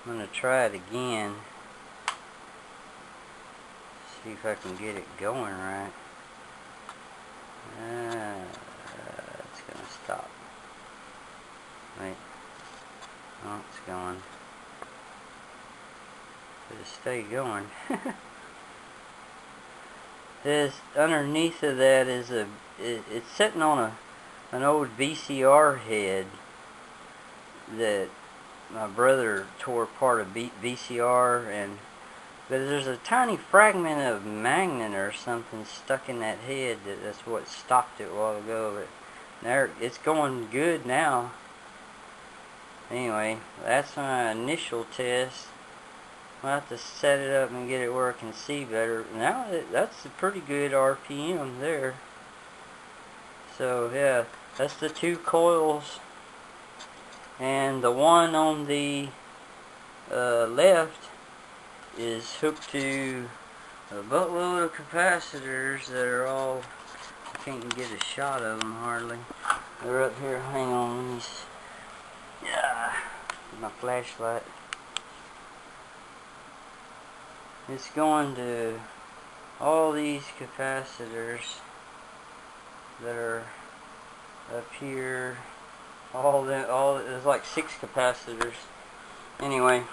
I'm going to try it again. See if I can get it going right. It's going to stop. Wait. Oh, it's going. It'll stay going. This underneath of that is it's sitting on an old VCR head that my brother tore apart a VCR, but there's a tiny fragment of magnet or something stuck in that head. That's what stopped it a while ago. But there, it's going good now. Anyway, that's my initial test. I'll have to set it up and get it where I can see better. Now that's a pretty good RPM there. So yeah, that's the two coils, and the one on the left is hooked to a buttload of capacitors that are all, I can't even get a shot of them hardly. They're up here. Hang on, let me my flashlight. It's going to all these capacitors that are up here. There's like 6 capacitors. Anyway,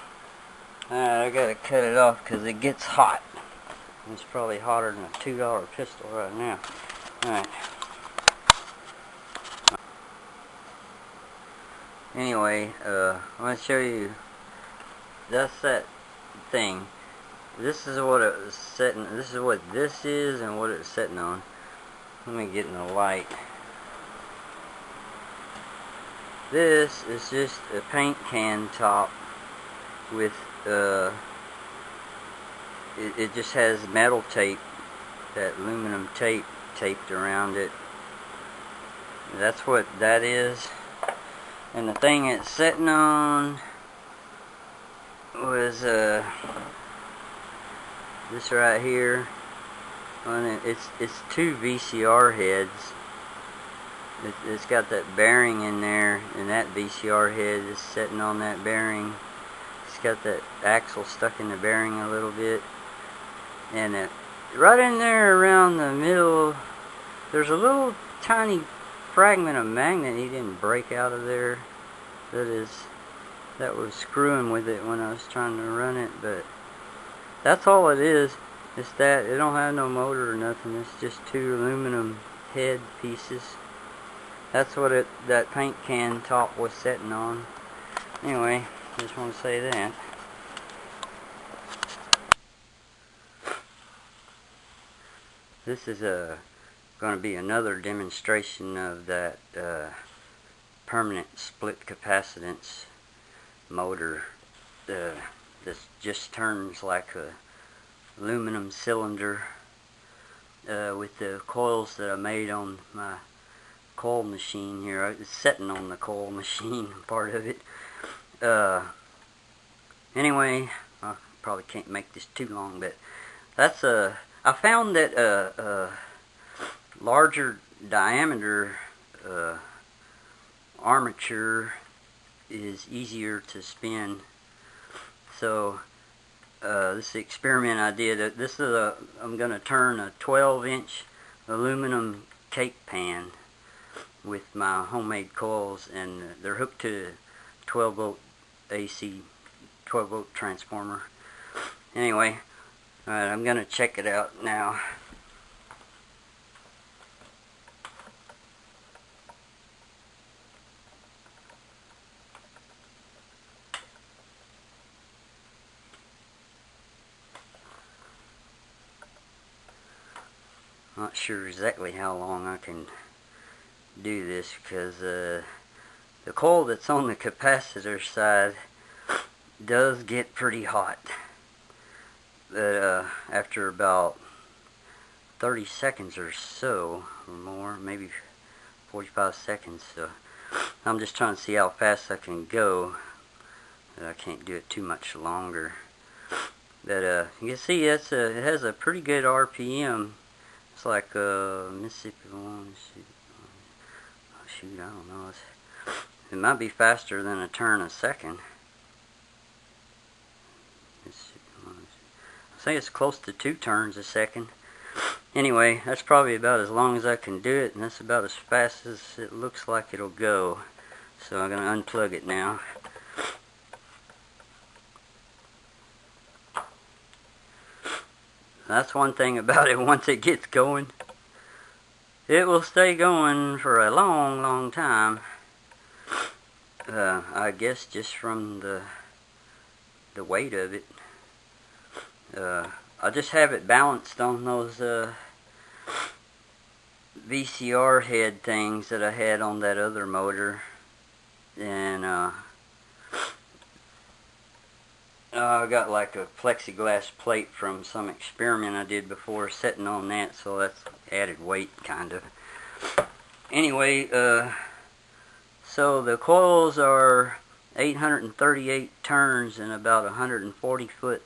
I gotta cut it off because it gets hot. It's probably hotter than a $2 pistol right now. Alright. Anyway, I'm going to show you. That's that thing. This is what it was setting. This is what this is and what it's setting on. Let me get in the light. This is just a paint can top with it just has metal tape, that aluminum tape taped around it. That's what that is. And the thing it's sitting on was this right here. It's 2 VCR heads. It's got that bearing in there, and that VCR head is sitting on that bearing. It's got that axle stuck in the bearing a little bit, and right in there around the middle, there's a little tiny fragment of magnet he didn't break out of there. That was screwing with it when I was trying to run it, but that's all it is. It's that. It don't have no motor or nothing. It's just 2 aluminum head pieces. That's what that paint can top was setting on. Anyway, just want to say that. This is going to be another demonstration of that permanent split capacitance motor. This just turns like a aluminum cylinder with the coils that I made on my coil machine here. It's sitting on the coil machine, part of it. Anyway, I probably can't make this too long, but that's I found that a larger diameter armature is easier to spin. So this experiment I did, I'm going to turn a 12-inch aluminum cake pan with my homemade coils, and they're hooked to 12-volt AC 12-volt transformer. Anyway, alright, I'm going to check it out now. Not sure exactly how long I can do this because the coil that's on the capacitor side does get pretty hot. But after about 30 seconds or so, or more, maybe 45 seconds, so I'm just trying to see how fast I can go. I can't do it too much longer. But you can see it has a pretty good RPM. It's like Mississippi one. Oh shoot, I don't know. It might be faster than a turn a second. say it's close to 2 turns a second. Anyway, that's probably about as long as I can do it, and that's about as fast as it looks like it'll go. So I'm going to unplug it now. That's one thing about it, once it gets going, it will stay going for a long, long time. I guess just from the weight of it. I just have it balanced on those VCR head things that I had on that other motor, and I got like a plexiglass plate from some experiment I did before sitting on that, so that's added weight kind of. Anyway, so the coils are 838 turns and about 140 foot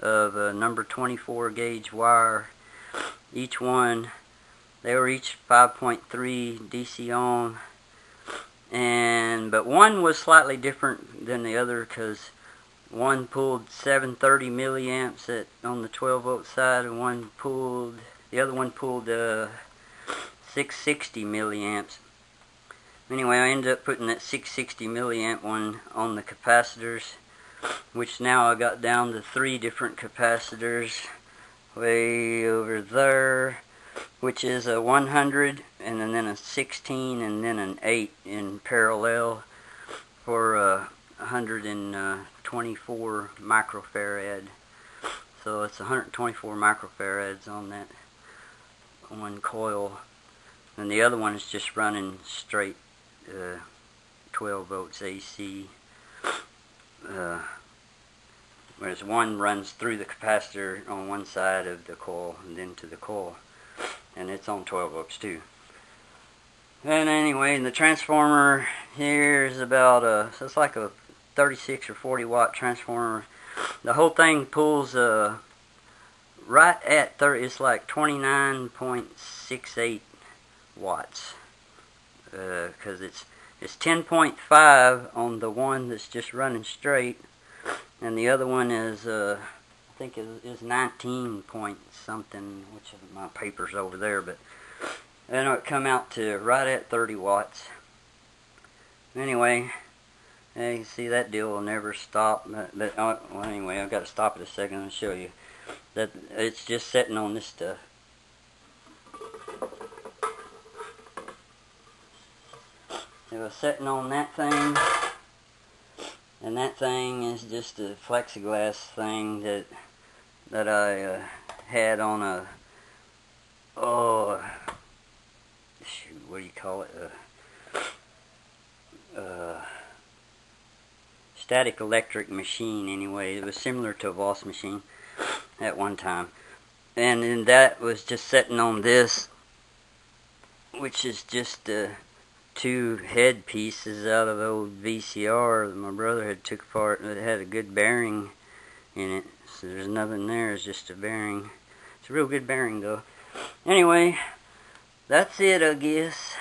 of number 24 gauge wire. Each one, they were each 5.3 DC ohm, but one was slightly different than the other because one pulled 730 milliamps on the 12 volt side, and the other one pulled 660 milliamps. Anyway, I ended up putting that 660 milliamp one on the capacitors, which now I got down to 3 different capacitors way over there, which is a 100 and then a 16 and then an 8 in parallel for 124 microfarad. So it's 124 microfarads on that one coil, and the other one is just running straight 12 volts AC. Whereas one runs through the capacitor on one side of the coil and then to the coil, and it's on 12 volts too. And anyway, the transformer here is about so it's like a 36 or 40 watt transformer. The whole thing pulls right at 30. It's like 29.68 watts because it's 10.5 on the one that's just running straight, and the other one is I think is 19 point something, which my paper's over there, but then it come out to right at 30 watts. Anyway, you can see that deal will never stop. But well, anyway, I've got to stop it a second and show you that it's just sitting on this stuff. It was sitting on that thing, and that thing is just a plexiglass thing that I had on a shoot, what do you call it? Static electric machine. Anyway, it was similar to a Voss machine at one time, and then that was just sitting on this, which is just 2 head pieces out of the old VCR that my brother had took apart. It had a good bearing in it, so there's nothing there, it's just a bearing. It's a real good bearing though. Anyway, that's it, I guess.